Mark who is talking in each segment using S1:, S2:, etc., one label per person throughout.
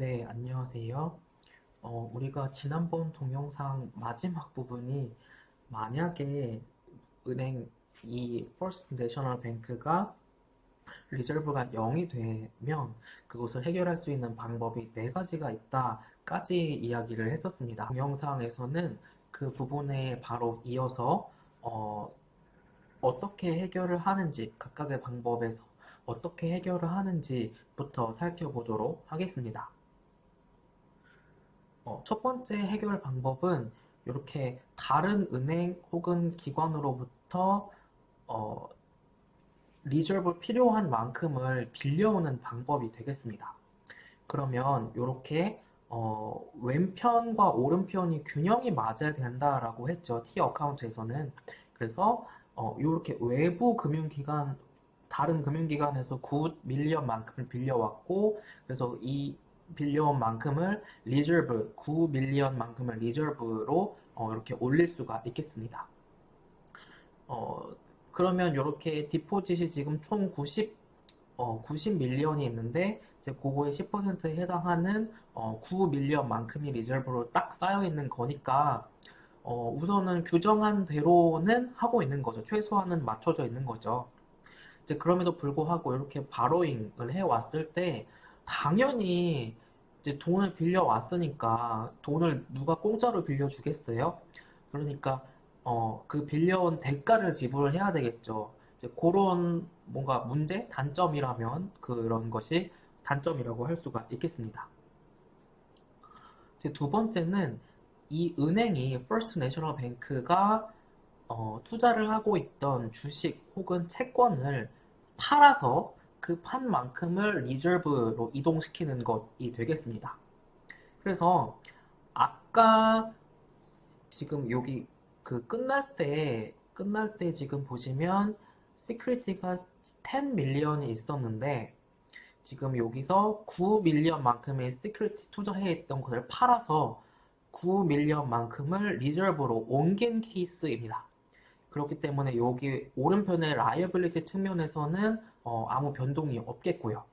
S1: 네, 안녕하세요. 우리가 지난번 동영상 마지막 부분이 만약에 은행 이 First National Bank가 리저브가 0이 되면 그것을 해결할 수 있는 방법이 네 가지가 있다까지 이야기를 했었습니다. 동영상에서는 그 부분에 바로 이어서 어떻게 해결을 하는지 각각의 방법에서 어떻게 해결을 하는지부터 살펴보도록 하겠습니다. 첫 번째 해결 방법은 이렇게 다른 은행 혹은 기관으로부터 어, 리저브 필요한 만큼을 빌려오는 방법이 되겠습니다. 그러면 이렇게 왼편과 오른편이 균형이 맞아야 된다라고 했죠. T 어카운트에서는. 그래서 이렇게 외부 금융기관 다른 금융기관에서 9밀리언만큼을 빌려왔고 그래서 이 빌려온 만큼을 리저브 9밀리언만큼을 리저브로 이렇게 올릴 수가 있겠습니다. 어, 그러면 이렇게 디포짓이 지금 총 90밀리언이 있는데 이제 그거의 10%에 해당하는 9밀리언만큼이 리저브로 딱 쌓여 있는 거니까 우선은 규정한 대로는 하고 있는 거죠. 최소한은 맞춰져 있는 거죠. 이제 그럼에도 불구하고 이렇게 바로잉을 해왔을 때 당연히 이제 돈을 빌려 왔으니까 돈을 누가 공짜로 빌려주겠어요? 그러니까 그 빌려온 대가를 지불을 해야 되겠죠. 이제 그런 뭔가 문제, 단점이라면 그런 것이 단점이라고 할 수가 있겠습니다. 이제 두 번째는 이 은행이 First National Bank가 투자를 하고 있던 주식 혹은 채권을 팔아서 그 판 만큼을 리저브로 이동시키는 것이 되겠습니다. 그래서 아까 지금 여기 그 끝날 때 지금 보시면 시큐리티가 10밀리언이 있었는데 지금 여기서 9밀리언만큼의 시큐리티 투자해있던 것을 팔아서 9밀리언만큼을 리저브로 옮긴 케이스입니다. 그렇기 때문에 여기 오른편의 라이어빌리티 측면에서는 아무 변동이 없겠고요.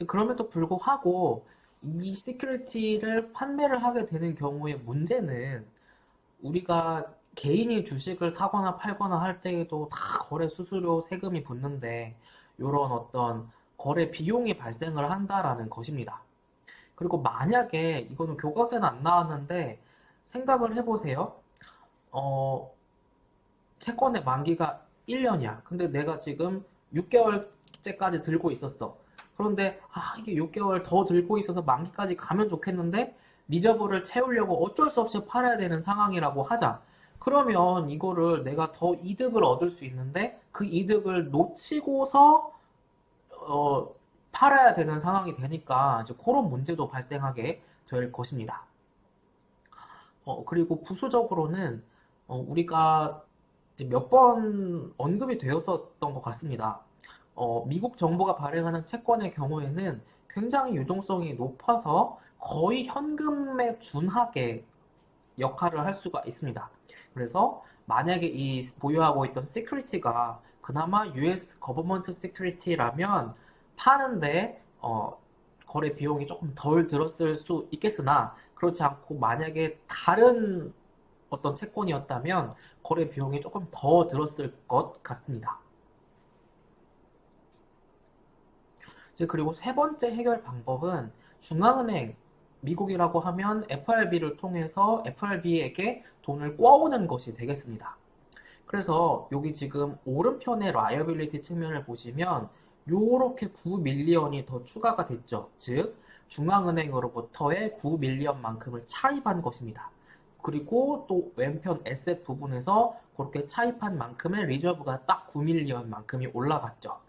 S1: 그럼에도 불구하고 이 시큐리티를 판매를 하게 되는 경우의 문제는 우리가 개인이 주식을 사거나 팔거나 할 때에도 다 거래 수수료 세금이 붙는데 이런 어떤 거래 비용이 발생을 한다라는 것입니다. 그리고 만약에 이거는 교과서에는 안 나왔는데 생각을 해보세요. 어, 채권의 만기가 1년이야. 근데 내가 지금 6개월째까지 들고 있었어. 그런데 이게 6개월 더 들고 있어서 만기까지 가면 좋겠는데 리저브를 채우려고 어쩔 수 없이 팔아야 되는 상황이라고 하자. 그러면 이거를 내가 더 이득을 얻을 수 있는데 그 이득을 놓치고서 어, 팔아야 되는 상황이 되니까 이제 그런 문제도 발생하게 될 것입니다. 그리고 부수적으로는 우리가 몇 번 언급이 되었었던 것 같습니다. 미국 정부가 발행하는 채권의 경우에는 굉장히 유동성이 높아서 거의 현금에 준하게 역할을 할 수가 있습니다. 그래서 만약에 이 보유하고 있던 시큐리티가 그나마 US 거버먼트 시큐리티라면 파는데 거래 비용이 조금 덜 들었을 수 있겠으나 그렇지 않고 만약에 다른 어떤 채권이었다면 거래 비용이 조금 더 들었을 것 같습니다. 이제 그리고 세 번째 해결 방법은 중앙은행, 미국이라고 하면 FRB를 통해서 FRB에게 돈을 꿔오는 것이 되겠습니다. 그래서 여기 지금 오른편의 라이어빌리티 측면을 보시면 요렇게 9밀리언이 더 추가가 됐죠. 즉 중앙은행으로부터의 9밀리언만큼을 차입한 것입니다. 그리고 또 왼편 에셋 부분에서 그렇게 차입한 만큼의 리저브가 딱 9밀리언만큼이 올라갔죠.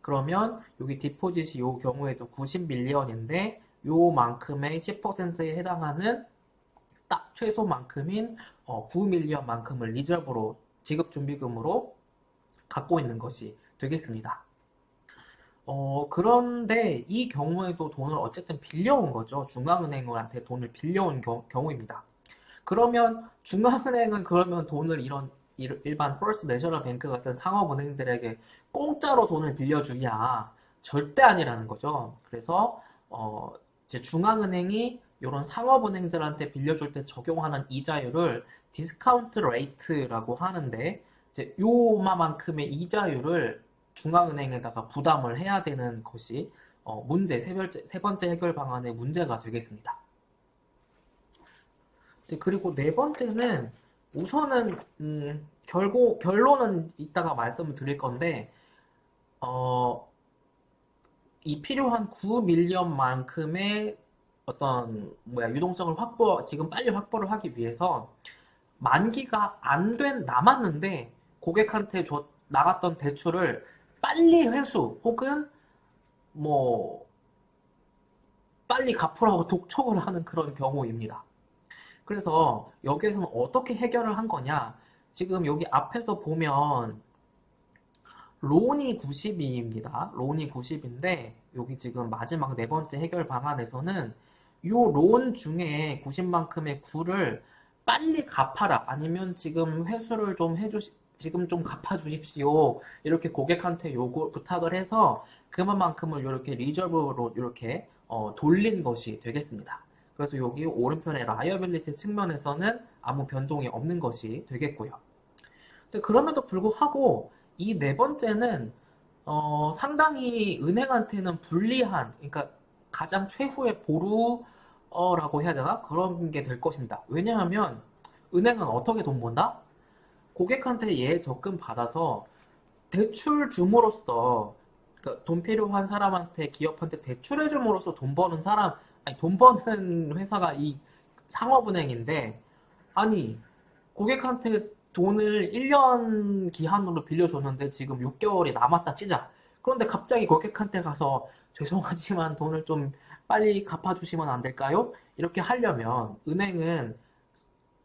S1: 그러면 여기 디포짓이 요 경우에도 90밀리언인데 요만큼의 10%에 해당하는 딱 최소만큼인 9밀리언만큼을 리저브로 지급준비금으로 갖고 있는 것이 되겠습니다. 그런데 이 경우에도 돈을 어쨌든 빌려온 거죠. 중앙은행한테 돈을 빌려온 경우입니다. 그러면 중앙은행은 그러면 돈을 이런 일반 퍼스트 내셔널 뱅크 같은 상업은행들에게 공짜로 돈을 빌려주냐? 절대 아니라는 거죠. 그래서 이제 중앙은행이 이런 상업은행들한테 빌려줄 때 적용하는 이자율을 디스카운트 레이트라고 하는데 이제 요만큼의 이자율을 중앙은행에다가 부담을 해야 되는 것이 세 번째 해결 방안의 문제가 되겠습니다. 그리고 네 번째는 우선은 결론은 이따가 말씀을 드릴 건데 어, 이 필요한 9밀리언만큼의 어떤 유동성을 지금 빨리 확보를 하기 위해서 만기가 안 된 남았는데 고객한테 나갔던 대출을 빨리 회수 혹은 뭐 빨리 갚으라고 독촉을 하는 그런 경우입니다. 그래서 여기에서는 어떻게 해결을 한 거냐? 지금 여기 앞에서 보면 론이 90입니다. 론이 90인데 여기 지금 마지막 네 번째 해결 방안에서는 요 론 중에 90만큼의 구를 빨리 갚아라. 아니면 지금 회수를 좀 지금 좀 갚아주십시오. 이렇게 고객한테 부탁을 해서 그만큼을 이렇게 리저브로 이렇게 돌린 것이 되겠습니다. 그래서 여기 오른편의 라이어빌리티 측면에서는 아무 변동이 없는 것이 되겠고요. 근데 그럼에도 불구하고 이 네 번째는 상당히 은행한테는 불리한, 그러니까 가장 최후의 보루라고 해야 되나? 그런 게 될 것입니다. 왜냐하면 은행은 어떻게 돈 번다? 고객한테 적금 받아서 대출 줌으로써 그러니까 돈 필요한 사람한테 기업한테 대출해 줌으로써 돈 버는 돈 버는 회사가 이 상업은행인데 아니 고객한테 돈을 1년 기한으로 빌려줬는데 지금 6개월이 남았다 치자. 그런데 갑자기 고객한테 가서 죄송하지만 돈을 좀 빨리 갚아주시면 안 될까요? 이렇게 하려면 은행은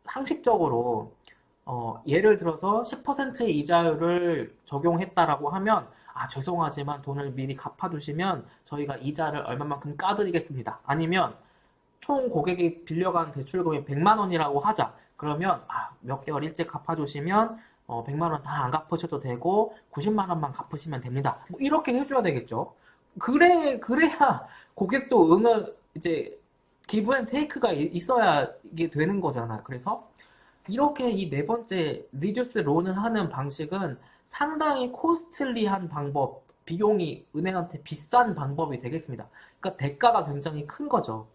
S1: 상식적으로 예를 들어서 10%의 이자율을 적용했다라고 하면 죄송하지만 돈을 미리 갚아주시면 저희가 이자를 얼마만큼 까드리겠습니다. 아니면 총 고객이 빌려간 대출금이 100만 원이라고 하자. 그러면 몇 개월 일찍 갚아주시면 100만 원 다 안 갚으셔도 되고 90만 원만 갚으시면 됩니다. 뭐 이렇게 해줘야 되겠죠. 그래야 고객도 이제 기브 앤 테이크가 있어야 이게 되는 거잖아. 그래서 이렇게 이 네 번째 리듀스 론을 하는 방식은 상당히 코스틀리한 방법, 비용이 은행한테 비싼 방법이 되겠습니다. 그러니까 대가가 굉장히 큰 거죠.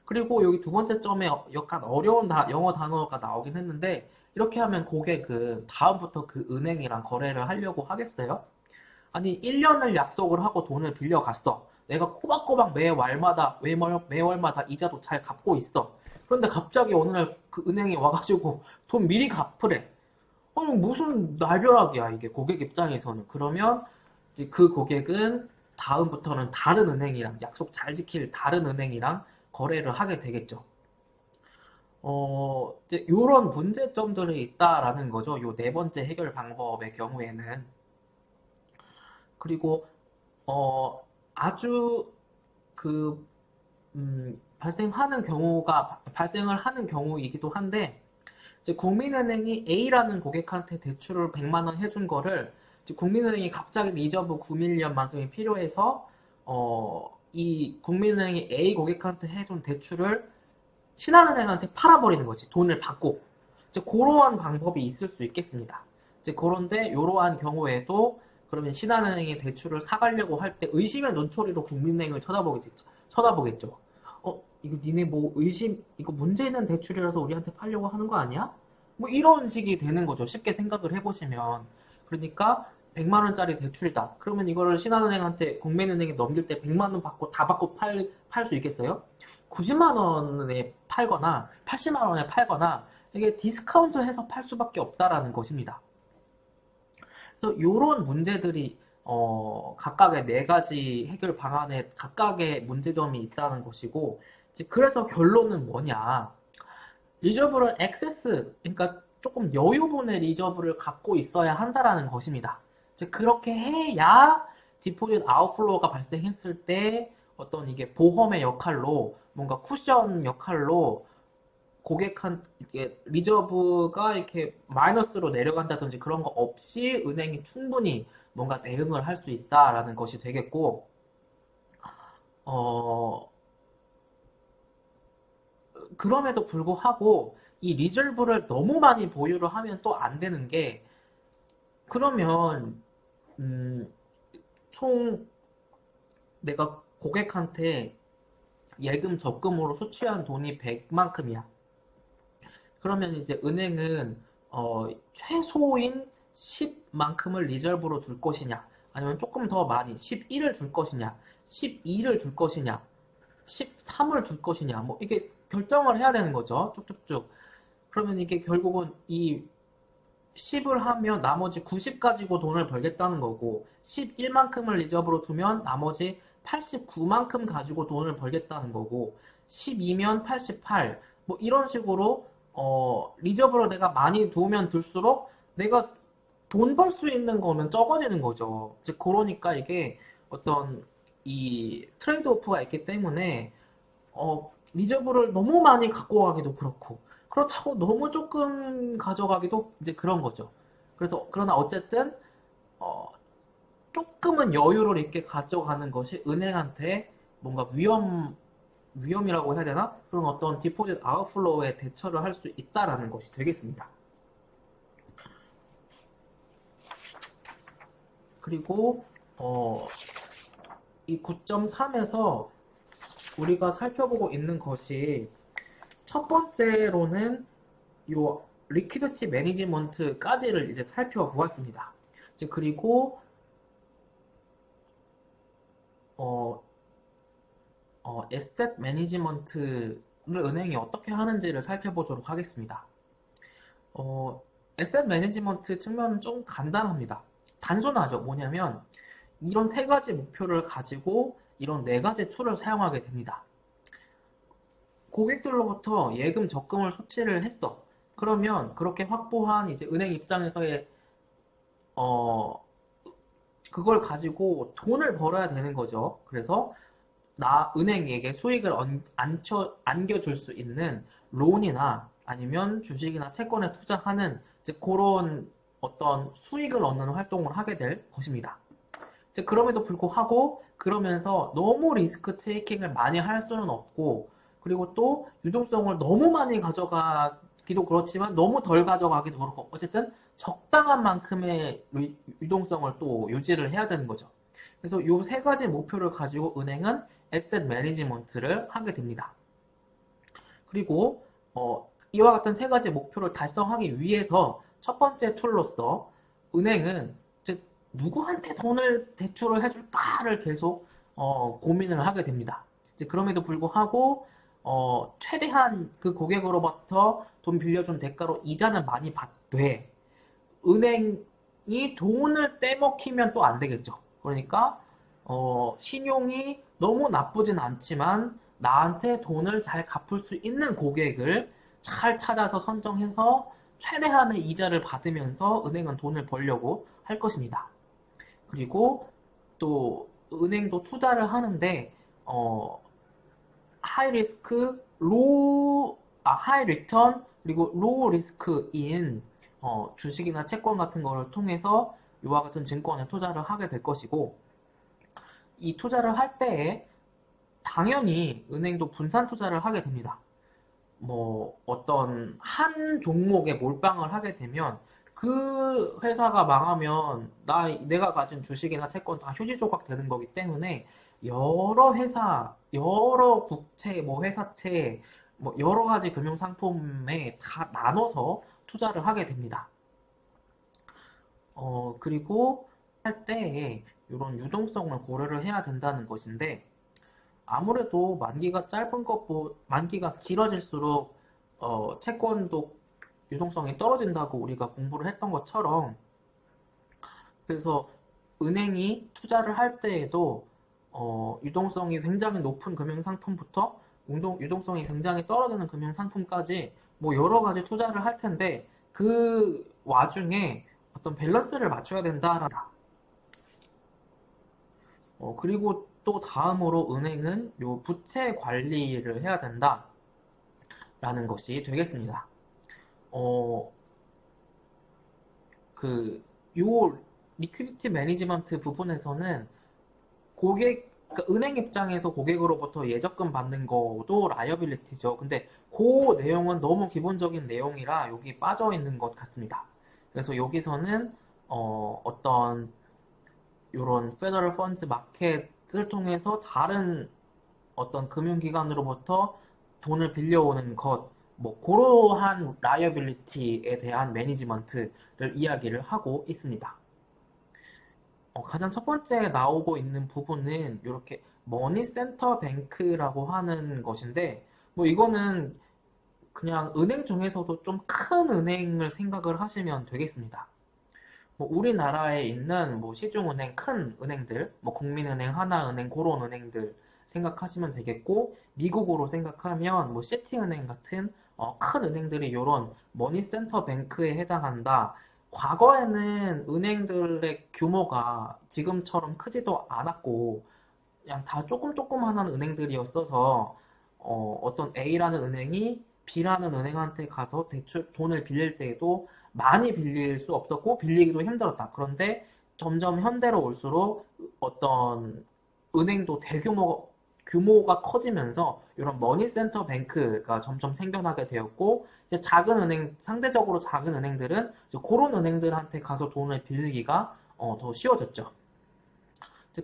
S1: 그리고 여기 두 번째 점에 약간 어려운 영어 단어가 나오긴 했는데 이렇게 하면 고객은 다음부터 그 은행이랑 거래를 하려고 하겠어요? 아니 1년을 약속을 하고 돈을 빌려갔어. 내가 꼬박꼬박 매월마다 이자도 잘 갚고 있어. 그런데 갑자기 어느 날 그 은행이 와가지고 돈 미리 갚으래. 아니 무슨 날벼락이야 이게 고객 입장에서는. 그러면 이제 그 고객은 다음부터는 다른 은행이랑 약속 잘 지킬 다른 은행이랑 거래를 하게 되겠죠. 이제 이런 문제점들이 있다라는 거죠. 요 네 번째 해결 방법의 경우에는. 그리고 아주 그 발생을 하는 경우이기도 한데 이제 국민은행이 A라는 고객한테 대출을 100만 원 해준 거를 이제 국민은행이 갑자기 리저브 9밀리언만큼이 필요해서 이 국민은행이 A 고객한테 해준 대출을 신한은행한테 팔아버리는 거지. 돈을 받고. 이제 그러한 방법이 있을 수 있겠습니다. 이제 그런데 이러한 경우에도 그러면 신한은행이 대출을 사가려고 할 때 의심의 눈초리로 국민은행을 쳐다보겠죠. 이거 니네 이거 문제 있는 대출이라서 우리한테 팔려고 하는 거 아니야? 뭐 이런 식이 되는 거죠. 쉽게 생각을 해보시면. 그러니까 100만 원짜리 대출이다. 그러면 이거를 신한은행한테 국민은행에 넘길 때 100만 원 다 받고 팔 수 있겠어요? 90만 원에 팔거나 80만 원에 팔거나 이게 디스카운트 해서 팔 수밖에 없다라는 것입니다. 그래서 이런 문제들이 각각의 네 가지 해결 방안에 각각의 문제점이 있다는 것이고 그래서 결론은 뭐냐? 리저브를 그러니까 조금 여유분의 리저브를 갖고 있어야 한다라는 것입니다. 그렇게 해야 디포짓 아웃플로우가 발생했을 때 어떤 이게 보험의 역할로 뭔가 쿠션 역할로 리저브가 이렇게 마이너스로 내려간다든지 그런 거 없이 은행이 충분히 뭔가 대응을 할 수 있다라는 것이 되겠고, 그럼에도 불구하고 이 리졸브를 너무 많이 보유를 하면 또 안 되는 게, 그러면 음, 총 내가 고객한테 예금 적금으로 수취한 돈이 100만큼이야. 그러면 이제 은행은 최소인 10만큼을 리저브로 둘 것이냐, 아니면 조금 더 많이 11을 줄 것이냐, 12를 줄 것이냐, 13을 줄 것이냐, 뭐 이게 결정을 해야 되는 거죠. 쭉쭉쭉. 그러면 이게 결국은 이 10을 하면 나머지 90 가지고 돈을 벌겠다는 거고, 11만큼을 리저브로 두면 나머지 89만큼 가지고 돈을 벌겠다는 거고, 12면 88, 뭐 이런 식으로 리저브를 내가 많이 두면 둘수록 내가 돈 벌 수 있는 거는 적어지는 거죠. 즉 그러니까 이게 어떤 이 트레이드 오프가 있기 때문에 리저브를 너무 많이 갖고 가기도 그렇고, 그렇다고 너무 조금 가져가기도 이제 그런 거죠. 그래서 그러나 어쨌든 어, 조금은 여유를 있게 가져가는 것이 은행한테 뭔가 위험이라고 해야 되나? 그런 어떤 디포짓 아웃플로우에 대처를 할 수 있다라는 것이 되겠습니다. 그리고 이 9.3에서 우리가 살펴보고 있는 것이, 첫 번째로는 요 리퀴디티 매니지먼트까지를 이제 살펴보았습니다. 이제 그리고 에셋 매니지먼트를 은행이 어떻게 하는지를 살펴보도록 하겠습니다. 에셋 매니지먼트 측면은 좀 간단합니다. 단순하죠. 뭐냐면 이런 세 가지 목표를 가지고 이런 네 가지 툴을 사용하게 됩니다. 고객들로부터 예금 적금을 수취를 했어. 그러면 그렇게 확보한 이제 은행 입장에서의 그걸 가지고 돈을 벌어야 되는 거죠. 그래서 은행에게 수익을 안겨줄 수 있는 론이나 아니면 주식이나 채권에 투자하는 이제 그런 어떤 수익을 얻는 활동을 하게 될 것입니다. 이제 그럼에도 불구하고 그러면서 너무 리스크 테이킹을 많이 할 수는 없고, 그리고 또 유동성을 너무 많이 가져가기도 그렇지만 너무 덜 가져가기도 그렇고, 어쨌든 적당한 만큼의 유동성을 또 유지를 해야 되는 거죠. 그래서 이 세 가지 목표를 가지고 은행은 에셋 매니지먼트를 하게 됩니다. 그리고 이와 같은 세 가지 목표를 달성하기 위해서 첫 번째 툴로서 은행은 즉 누구한테 돈을 대출을 해줄까를 계속 고민을 하게 됩니다. 이제 그럼에도 불구하고 최대한 그 고객으로부터 돈 빌려준 대가로 이자는 많이 받되, 은행이 돈을 떼먹히면 또 안 되겠죠. 그러니까 신용이 너무 나쁘진 않지만 나한테 돈을 잘 갚을 수 있는 고객을 잘 찾아서 선정해서 최대한의 이자를 받으면서 은행은 돈을 벌려고 할 것입니다. 그리고 또 은행도 투자를 하는데 하이 리스크, 하이 리턴, 그리고 로우 리스크인 주식이나 채권 같은 거를 통해서 이와 같은 증권에 투자를 하게 될 것이고, 이 투자를 할 때에 당연히 은행도 분산 투자를 하게 됩니다. 뭐 어떤 한 종목에 몰빵을 하게 되면 그 회사가 망하면 내가 가진 주식이나 채권 다 휴지 조각 되는 거기 때문에 여러 회사, 여러 국채, 뭐 회사채, 뭐 여러 가지 금융 상품에 다 나눠서 투자를 하게 됩니다. 그리고 할 때에 이런 유동성을 고려를 해야 된다는 것인데, 아무래도 만기가 길어질수록 채권도 유동성이 떨어진다고 우리가 공부를 했던 것처럼, 그래서 은행이 투자를 할 때에도 유동성이 굉장히 높은 금융상품부터 유동성이 굉장히 떨어지는 금융상품까지 뭐 여러 가지 투자를 할 텐데, 그 와중에 어떤 밸런스를 맞춰야 된다라는. 그리고 또 다음으로 은행은 요 부채 관리를 해야 된다라는 것이 되겠습니다. 요 리퀴디티 매니지먼트 부분에서는 고객 그러니까 은행 입장에서 고객으로부터 예적금 받는 거도 라이어빌리티죠. 근데 그 내용은 너무 기본적인 내용이라 여기 빠져 있는 것 같습니다. 그래서 여기서는 어떤 이런 페더럴 펀즈 마켓을 통해서 다른 어떤 금융기관으로부터 돈을 빌려오는 것, 뭐 그러한 라이어빌리티에 대한 매니지먼트를 이야기를 하고 있습니다. 가장 첫 번째 나오고 있는 부분은 이렇게 머니 센터 뱅크라고 하는 것인데, 뭐 이거는 그냥 은행 중에서도 좀 큰 은행을 생각을 하시면 되겠습니다. 뭐 우리나라에 있는 뭐 시중은행 큰 은행들, 뭐 국민은행, 하나은행 그런 은행들 생각하시면 되겠고, 미국으로 생각하면 뭐 시티은행 같은 큰 은행들이 이런 머니센터 뱅크에 해당한다. 과거에는 은행들의 규모가 지금처럼 크지도 않았고 그냥 다 조금 조그만한 은행들이었어서 어떤 A라는 은행이 B라는 은행한테 가서 대출 돈을 빌릴 때에도 많이 빌릴 수 없었고 빌리기도 힘들었다. 그런데 점점 현대로 올수록 어떤 은행도 규모가 커지면서 이런 머니센터 뱅크가 점점 생겨나게 되었고 이제 작은 은행 상대적으로 작은 은행들은 이제 그런 은행들한테 가서 돈을 빌리기가 더 쉬워졌죠.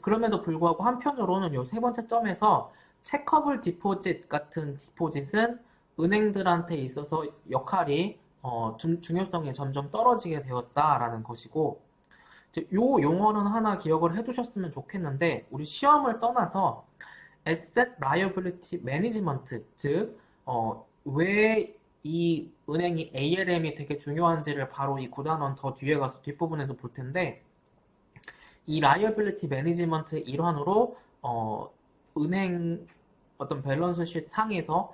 S1: 그럼에도 불구하고 한편으로는 이 세 번째 점에서 체커블 디포짓 같은 디포짓은 은행들한테 있어서 역할이 중요성이 점점 떨어지게 되었다라는 것이고 이 용어는 하나 기억을 해두셨으면 좋겠는데 우리 시험을 떠나서 Asset Liability Management 즉 왜 이 은행이 ALM이 되게 중요한지를 바로 이 9단원 더 뒤에 가서 뒷부분에서 볼 텐데 이 라이어빌리티 매니지먼트의 일환으로 은행 어떤 밸런스 쉿 상에서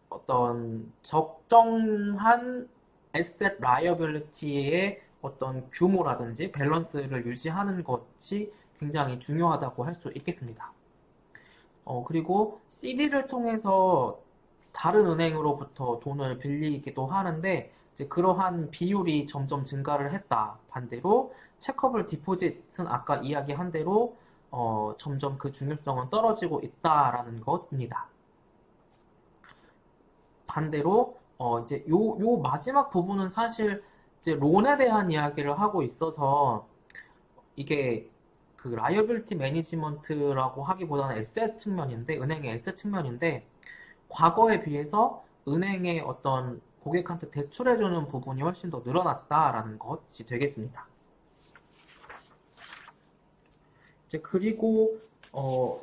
S1: 어떤 적정한 에셋 라이어빌리티의 어떤 규모라든지 밸런스를 유지하는 것이 굉장히 중요하다고 할 수 있겠습니다. 그리고 CD를 통해서 다른 은행으로부터 돈을 빌리기도 하는데 이제 그러한 비율이 점점 증가를 했다. 반대로 체커블 디포짓은 아까 이야기한 대로 점점 그 중요성은 떨어지고 있다라는 것입니다. 반대로 이제 요 마지막 부분은 사실 이제 론에 대한 이야기를 하고 있어서 이게 그 라이어빌리티 매니지먼트라고 하기보다는 에셋 측면인데 은행의 에셋 측면인데 과거에 비해서 은행의 어떤 고객한테 대출해주는 부분이 훨씬 더 늘어났다라는 것이 되겠습니다. 이제 그리고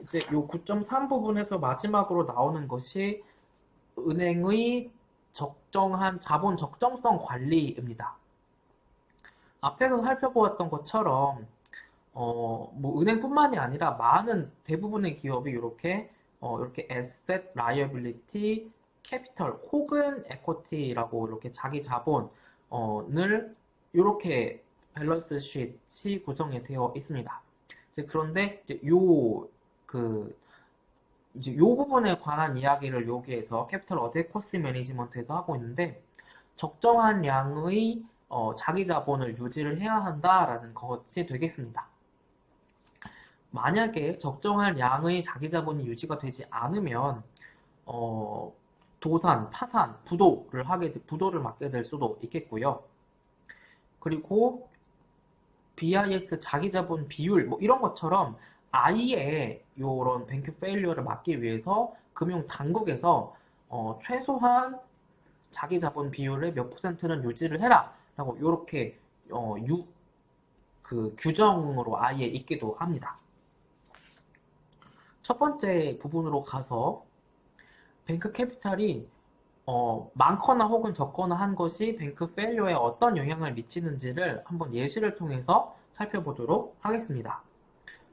S1: 이제 요 9.3 부분에서 마지막으로 나오는 것이 은행의 적정한 자본 적정성 관리입니다. 앞에서 살펴보았던 것처럼 뭐 은행뿐만이 아니라 많은 대부분의 기업이 이렇게 asset, liability, capital 혹은 equity라고 이렇게 자기 자본을 이렇게 밸런스 쉿이 구성이 되어 있습니다. 그런데 이제 요 부분에 관한 이야기를 여기에서 캐피털 어데쿼시 매니지먼트에서 하고 있는데 적정한 양의 자기 자본을 유지를 해야 한다라는 것이 되겠습니다. 만약에 적정한 양의 자기 자본이 유지가 되지 않으면 도산, 파산, 부도를 맞게 될 수도 있겠고요. 그리고 BIS 자기 자본 비율 뭐 이런 것처럼 아예 이런 뱅크 페일리어를 막기 위해서 금융 당국에서 최소한 자기 자본 비율의 몇 %는 유지를 해라 라고 이렇게 그 규정으로 아예 있기도 합니다. 첫 번째 부분으로 가서 뱅크 캐피탈이 많거나 혹은 적거나 한 것이 뱅크 페일리어에 어떤 영향을 미치는지를 한번 예시를 통해서 살펴보도록 하겠습니다.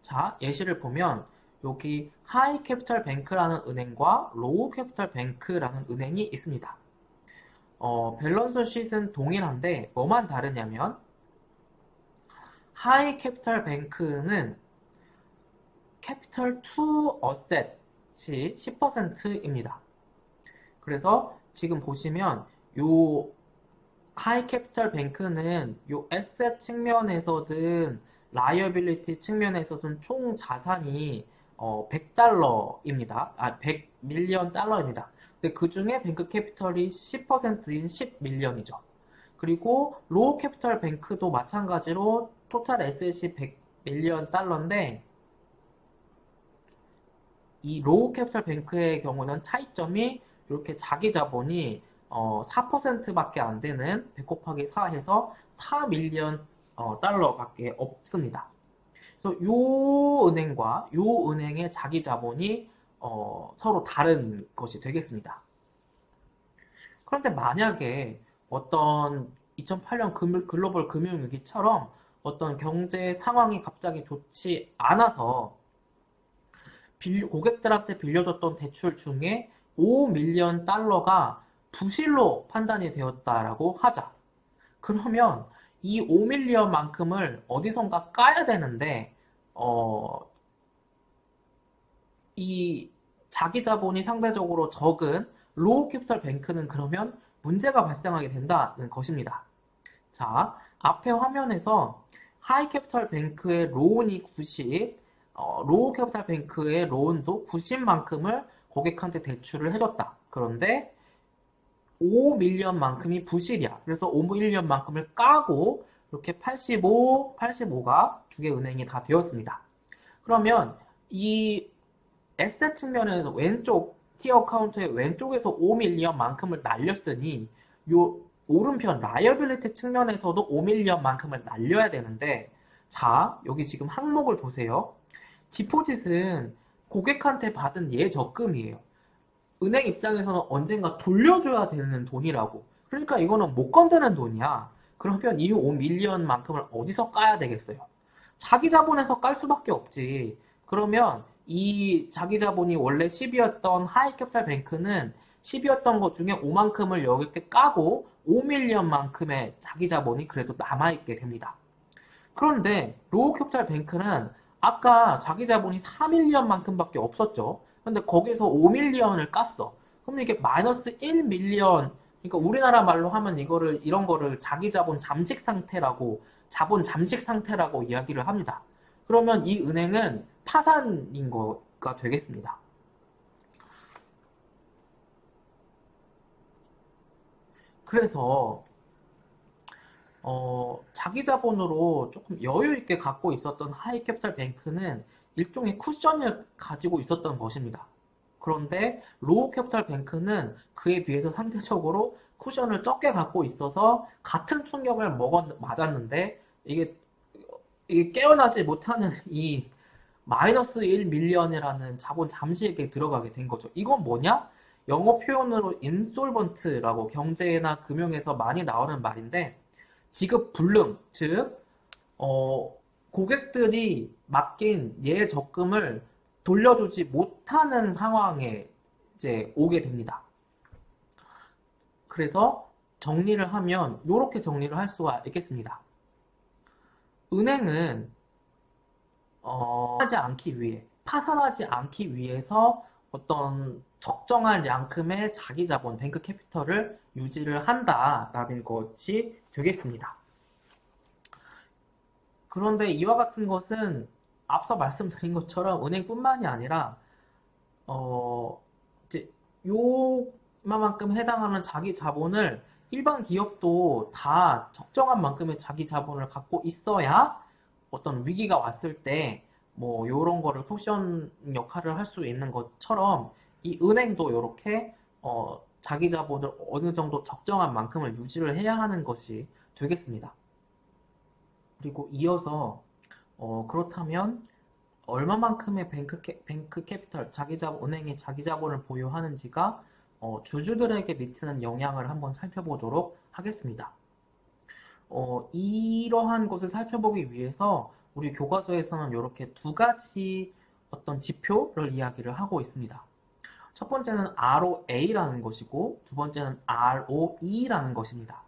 S1: 자, 예시를 보면 여기 하이 캐피탈 뱅크라는 은행과 로우 캐피탈 뱅크라는 은행이 있습니다. 밸런스 쉿은 동일한데 뭐만 다르냐면 하이 캐피탈 뱅크는 캐피털 투 어셋이 10%입니다. 그래서 지금 보시면 요 하이 캐피털 뱅크는 요 에셋 측면에서든 라이어빌리티 측면에 있어서는 총 자산이 100달러입니다. 100밀리언 달러입니다. 근데 그 중에 뱅크 캐피털이 10%인 10밀리언이죠. 그리고 로우 캐피털 뱅크도 마찬가지로 토탈 에셋이 100밀리언 달러인데 이 로우 캐피털 뱅크의 경우는 차이점이 이렇게 자기 자본이 4%밖에 안 되는 100 곱하기 4 해서 4밀리언 달러밖에 없습니다. 그래서 요 은행과 요 은행의 자기 자본이 서로 다른 것이 되겠습니다. 그런데 만약에 어떤 2008년 글로벌 금융위기처럼 어떤 경제 상황이 갑자기 좋지 않아서 고객들한테 빌려줬던 대출 중에 5밀리언 달러가 부실로 판단이 되었다라고 하자. 그러면 이 5밀리언만큼을 어디선가 까야 되는데 이 자기 자본이 상대적으로 적은 로우 캐피털 뱅크는 그러면 문제가 발생하게 된다는 것입니다. 자, 앞에 화면에서 하이 캐피털 뱅크의 로운이 90, 로우 캐피털 뱅크의 로운도 90만큼을 고객한테 대출을 해줬다. 그런데 5밀리언만큼이 부실이야. 그래서 5밀리언만큼을 까고 이렇게 85, 85가 두 개 은행이 다 되었습니다. 그러면 이 에셋 측면에서 왼쪽 티어 카운트의 왼쪽에서 5밀리언만큼을 날렸으니 요 오른편 라이어빌리티 측면에서도 5밀리언만큼을 날려야 되는데 자, 여기 지금 항목을 보세요. 디포짓은 고객한테 받은 예적금이에요. 은행 입장에서는 언젠가 돌려줘야 되는 돈이라고. 그러니까 이거는 못 건드는 돈이야. 그러면 이 5밀리언만큼을 어디서 까야 되겠어요? 자기 자본에서 깔 수밖에 없지. 그러면 이 자기 자본이 원래 10이었던 하이 캐피탈 뱅크는 10이었던 것 중에 5만큼을 여기 까고 5밀리언만큼의 자기 자본이 그래도 남아있게 됩니다. 그런데 로우 캐피탈 뱅크는 아까 자기 자본이 4밀리언만큼밖에 없었죠. 근데 거기서 5밀리언을 깠어. 그럼 이게 마이너스 1밀리언, 그러니까 우리나라 말로 하면 이런 거를 자기 자본 잠식 상태라고, 자본 잠식 상태라고 이야기를 합니다. 그러면 이 은행은 파산인 거가 되겠습니다. 그래서 자기 자본으로 조금 여유 있게 갖고 있었던 하이 캐피탈 뱅크는 일종의 쿠션을 가지고 있었던 것입니다. 그런데 로우 캐피탈 뱅크는 그에 비해서 상대적으로 쿠션을 적게 갖고 있어서 같은 충격을 맞았는데 이게 깨어나지 못하는 이 마이너스 1밀리언이라는 자본 잠식에 들어가게 된 거죠. 이건 뭐냐? 영어 표현으로 인솔번트라고 경제나 금융에서 많이 나오는 말인데 지급 불능, 즉 고객들이 맡긴 예적금을 돌려주지 못하는 상황에 이제 오게 됩니다. 그래서 정리를 하면 이렇게 정리를 할 수가 있겠습니다. 은행은 파산하지 않기 위해서 어떤 적정한 양큼의 자기 자본, 뱅크 캐피털을 유지를 한다라는 것이 되겠습니다. 그런데 이와 같은 것은 앞서 말씀드린 것처럼 은행뿐만이 아니라 이제 요만큼 해당하는 자기 자본을 일반 기업도 다 적정한 만큼의 자기 자본을 갖고 있어야 어떤 위기가 왔을 때 뭐 요런 거를 쿠션 역할을 할 수 있는 것처럼 이 은행도 이렇게 자기 자본을 어느 정도 적정한 만큼을 유지를 해야 하는 것이 되겠습니다. 그리고 이어서 그렇다면 얼마만큼의 뱅크 캐피털, 은행의 자기 자본을 보유하는지가 주주들에게 미치는 영향을 한번 살펴보도록 하겠습니다. 이러한 것을 살펴보기 위해서 우리 교과서에서는 이렇게 두 가지 어떤 지표를 이야기를 하고 있습니다. 첫 번째는 ROA라는 것이고 두 번째는 ROE라는 것입니다.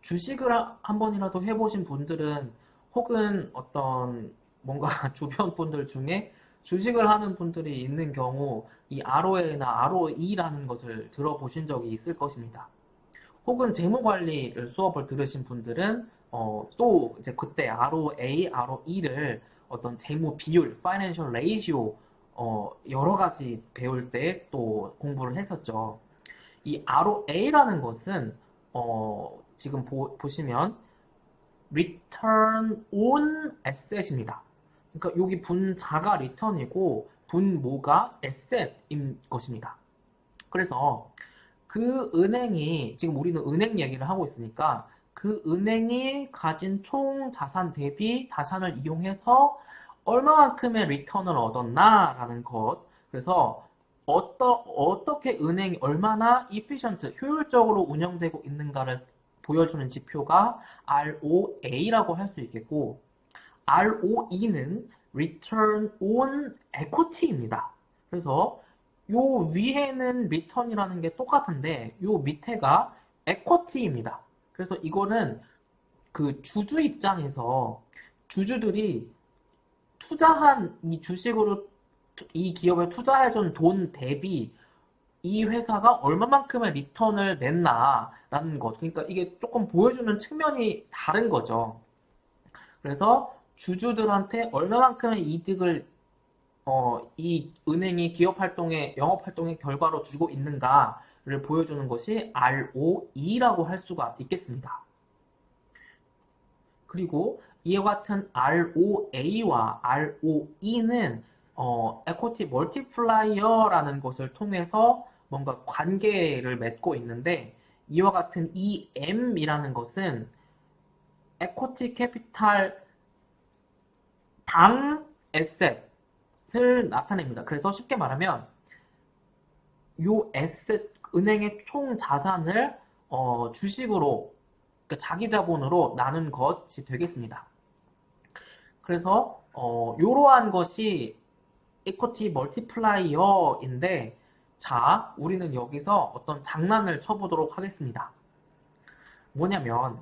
S1: 주식을 한 번이라도 해보신 분들은 혹은 어떤 뭔가 주변 분들 중에 주식을 하는 분들이 있는 경우 이 ROA나 ROE라는 것을 들어보신 적이 있을 것입니다. 혹은 재무관리를 수업을 들으신 분들은 또 이제 그때 ROA, ROE를 어떤 재무 비율, financial ratio 여러 가지 배울 때 또 공부를 했었죠. 이 ROA라는 것은 지금 보시면 Return on Asset입니다. 그러니까 여기 분자가 return이고 분모가 asset인 것입니다. 그래서 그 은행이 지금 우리는 은행 얘기를 하고 있으니까 그 은행이 가진 총 자산 대비 자산을 이용해서 얼마만큼의 리턴을 얻었나라는 것. 그래서 어떻게 은행이 얼마나 efficient, 효율적으로 운영되고 있는가를 보여주는 지표가 ROA라고 할 수 있겠고, ROE는 Return on Equity입니다. 그래서 요 위에는 return이라는 게 똑같은데 요 밑에가 equity입니다. 그래서 이거는 그 주주 입장에서 주주들이 투자한 이 주식으로 이 기업에 투자해준 돈 대비 이 회사가 얼마만큼의 리턴을 냈나라는 것. 그러니까 이게 조금 보여주는 측면이 다른 거죠. 그래서 주주들한테 얼마만큼의 이득을 이 은행이 기업 활동의, 영업 활동의 결과로 주고 있는가를 보여주는 것이 ROE라고 할 수가 있겠습니다. 그리고 이와 같은 ROA와 ROE는 equity multiplier라는 것을 통해서 뭔가 관계를 맺고 있는데 이와 같은 EM이라는 것은 equity capital 당 asset을 나타냅니다. 그래서 쉽게 말하면 요 asset 은행의 총 자산을 주식으로 그러니까 자기 자본으로 나눈 것이 되겠습니다. 그래서 이러한 것이 equity multiplier인데 자, 우리는 여기서 어떤 장난을 쳐보도록 하겠습니다. 뭐냐면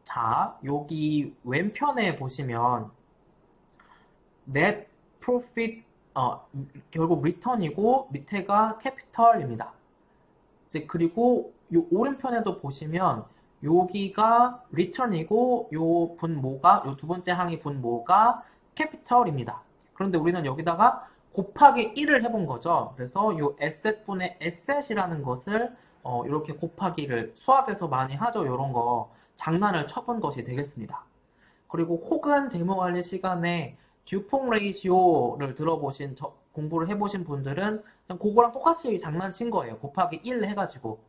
S1: 자, 여기 왼편에 보시면 net profit 결국 return이고 밑에가 capital입니다. 이제 그리고 요 오른편에도 보시면 여기가 return이고 요 분모가 요 두 번째 항의 분모가 capital입니다. 그런데 우리는 여기다가 곱하기 1을 해본 거죠. 그래서 요 asset분의 asset이라는 것을 이렇게 곱하기를 수학에서 많이 하죠. 이런 거 장난을 쳐본 것이 되겠습니다. 그리고 혹은 재무관리 시간에 듀퐁 레이시오를 들어보신 공부를 해보신 분들은 그냥 그거랑 똑같이 장난친 거예요. 곱하기 1 해가지고.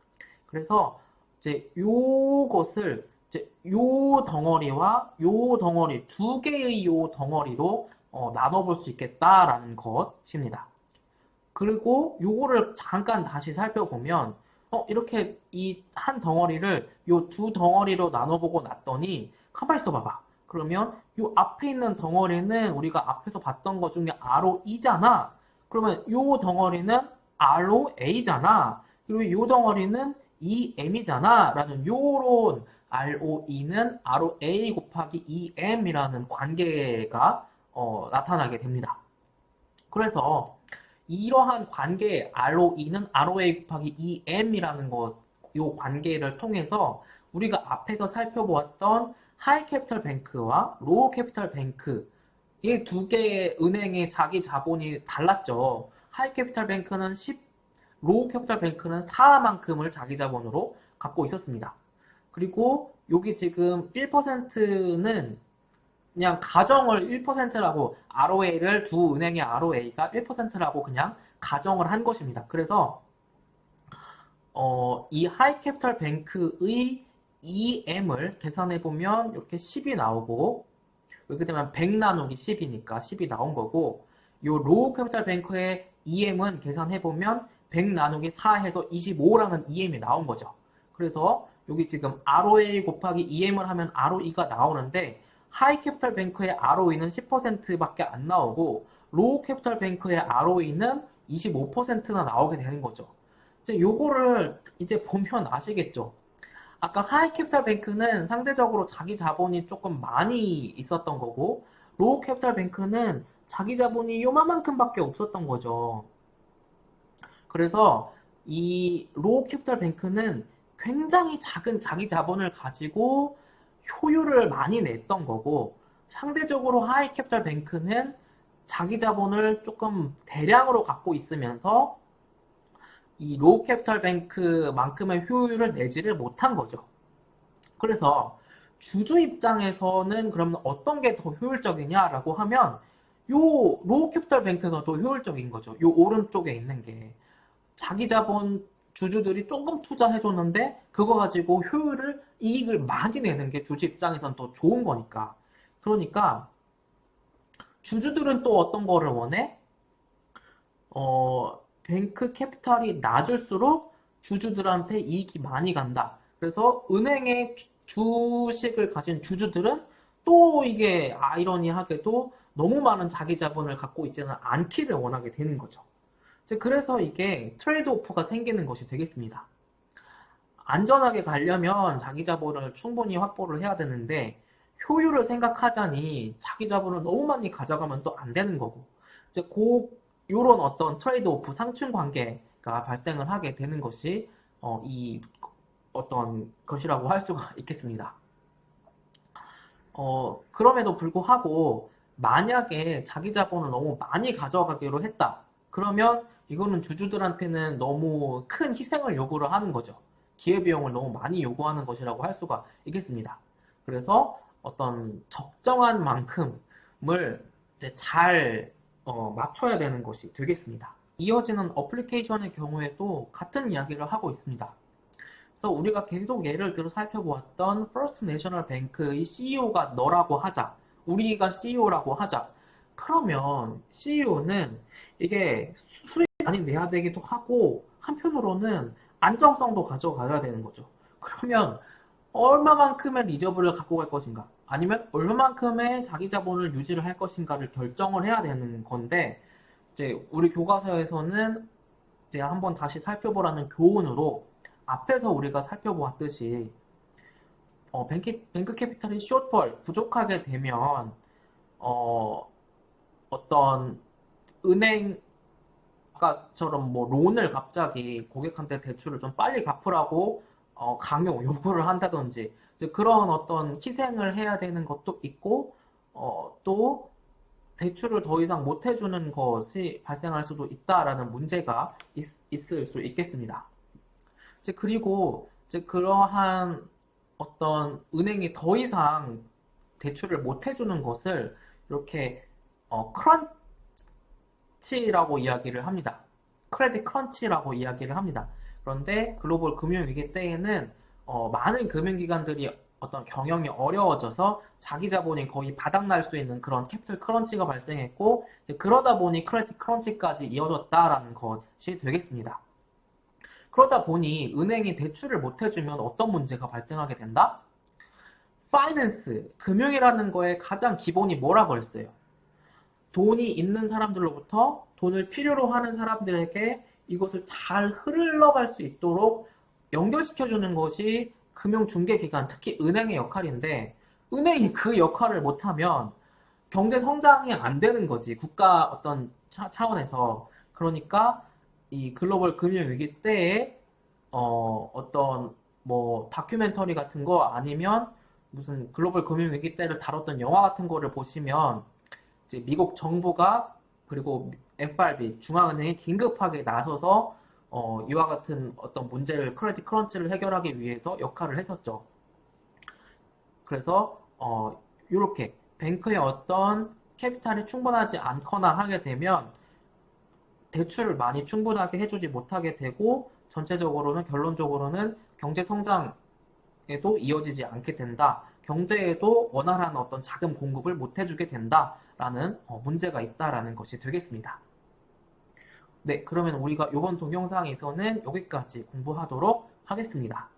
S1: 그래서 이제 요것을 이제 요 덩어리와 요 덩어리 두 개의 요 덩어리로 나눠볼 수 있겠다라는 것입니다. 그리고 요거를 잠깐 다시 살펴보면 이렇게 이 한 덩어리를 요 두 덩어리로 나눠보고 났더니 가만 있어 봐봐. 그러면 요 앞에 있는 덩어리는 우리가 앞에서 봤던 것 중에 ROE잖아. 그러면 요 덩어리는 ROA잖아. 그리고 요 덩어리는 EM이잖아. 라는 요런 ROE는 ROA 곱하기 EM이라는 관계가 나타나게 됩니다. 그래서 이러한 관계 ROE는 ROA 곱하기 EM이라는 것, 요 관계를 통해서 우리가 앞에서 살펴보았던 하이 캐피탈 뱅크와 로우 캐피탈 뱅크 이 두 개의 은행의 자기 자본이 달랐죠. 하이 캐피탈 뱅크는 10, 로우 캐피탈 뱅크는 4만큼을 자기 자본으로 갖고 있었습니다. 그리고 여기 지금 1%는 그냥 가정을 1%라고 ROA를 두 은행의 ROA가 1%라고 그냥 가정을 한 것입니다. 그래서 이 하이 캐피탈 뱅크의 EM을 계산해 보면 이렇게 10이 나오고 이렇게 되면 100 나누기 10이니까 10이 나온 거고 요 로우 캐피탈 뱅크의 EM은 계산해 보면 100 나누기 4 해서 25라는 EM이 나온 거죠. 그래서 여기 지금 ROA 곱하기 EM을 하면 ROE가 나오는데 하이 캐피탈 뱅크의 ROE는 10%밖에 안 나오고 로우 캐피탈 뱅크의 ROE는 25%나 나오게 되는 거죠. 이제 요거를 이제 보면 아시겠죠? 아까 하이 캐피탈 뱅크는 상대적으로 자기 자본이 조금 많이 있었던 거고 로우 캐피탈 뱅크는 자기 자본이 요만큼밖에 없었던 거죠. 그래서 이 로우 캐피탈 뱅크는 굉장히 작은 자기 자본을 가지고 효율을 많이 냈던 거고, 상대적으로 하이 캐피탈 뱅크는 자기 자본을 조금 대량으로 갖고 있으면서 이 로우 캐피탈 뱅크만큼의 효율을 내지를 못한 거죠. 그래서 주주 입장에서는 그러면 어떤 게 더 효율적이냐라고 하면 요 로우 캐피탈 뱅크가 더 효율적인 거죠. 요 오른쪽에 있는 게 자기 자본 주주들이 조금 투자해줬는데 그거 가지고 이익을 많이 내는 게 주주 입장에선 더 좋은 거니까. 그러니까 주주들은 또 어떤 거를 원해? 뱅크 캐피탈이 낮을수록 주주들한테 이익이 많이 간다. 그래서 은행의 주식을 가진 주주들은 또 이게 아이러니하게도 너무 많은 자기 자본을 갖고 있지는 않기를 원하게 되는 거죠. 그래서 이게 트레이드 오프가 생기는 것이 되겠습니다. 안전하게 가려면 자기 자본을 충분히 확보를 해야 되는데 효율을 생각하자니 자기 자본을 너무 많이 가져가면 또 안 되는 거고 요런 어떤 트레이드 오프 상충 관계가 발생을 하게 되는 것이 이 어떤 것이라고 할 수가 있겠습니다. 그럼에도 불구하고 만약에 자기 자본을 너무 많이 가져가기로 했다. 그러면 이거는 주주들한테는 너무 큰 희생을 요구를 하는 거죠. 기회비용을 너무 많이 요구하는 것이라고 할 수가 있겠습니다. 그래서 어떤 적정한 만큼을 이제 잘 맞춰야 되는 것이 되겠습니다. 이어지는 어플리케이션의 경우에도 같은 이야기를 하고 있습니다. 그래서 우리가 계속 예를 들어 살펴보았던 First National Bank의 CEO가 너라고 하자. 우리가 CEO라고 하자. 그러면 CEO는 이게 수익이 많이 내야 되기도 하고 한편으로는 안정성도 가져가야 되는 거죠. 그러면 얼마만큼의 리저브를 갖고 갈 것인가 아니면 얼마만큼의 자기 자본을 유지를 할 것인가를 결정을 해야 되는 건데 이제 우리 교과서에서는 이제 한번 다시 살펴보라는 교훈으로 앞에서 우리가 살펴보았듯이 뱅크 캐피탈이 숏펄 부족하게 되면 어떤 은행가처럼 뭐 론을 갑자기 고객한테 대출을 좀 빨리 갚으라고 요구를 한다든지 그런 어떤 희생을 해야 되는 것도 있고 또 대출을 더 이상 못 해주는 것이 발생할 수도 있다라는 문제가 있을 수 있겠습니다. 그리고 그러한 어떤 은행이 더 이상 대출을 못 해주는 것을 이렇게 크런치라고 이야기를 합니다. 크레딧 크런치라고 이야기를 합니다. 그런데 글로벌 금융위기 때에는 많은 금융기관들이 어떤 경영이 어려워져서 자기 자본이 거의 바닥날 수 있는 그런 캐피털 크런치가 발생했고 그러다 보니 크레딧 크런치까지 이어졌다라는 것이 되겠습니다. 그러다 보니 은행이 대출을 못 해주면 어떤 문제가 발생하게 된다? 파이낸스, 금융이라는 거에 가장 기본이 뭐라고 했어요? 돈이 있는 사람들로부터 돈을 필요로 하는 사람들에게 이것을 잘 흘러갈 수 있도록 연결시켜주는 것이 금융중개기관, 특히 은행의 역할인데 은행이 그 역할을 못하면 경제 성장이 안 되는 거지. 국가 어떤 차원에서. 그러니까 이 글로벌 금융위기 때에 어떤 뭐 다큐멘터리 같은 거 아니면 무슨 글로벌 금융위기 때를 다뤘던 영화 같은 거를 보시면 이제 미국 정부가 그리고 FRB 중앙은행이 긴급하게 나서서 이와 같은 어떤 문제를 크레딧 크런치를 해결하기 위해서 역할을 했었죠. 그래서 이렇게 뱅크의 어떤 캐피탈이 충분하지 않거나 하게 되면 대출을 많이 충분하게 해주지 못하게 되고 전체적으로는 결론적으로는 경제 성장에도 이어지지 않게 된다. 경제에도 원활한 어떤 자금 공급을 못 해주게 된다라는 문제가 있다라는 것이 되겠습니다. 네, 그러면 우리가 이번 동영상에서는 여기까지 공부하도록 하겠습니다.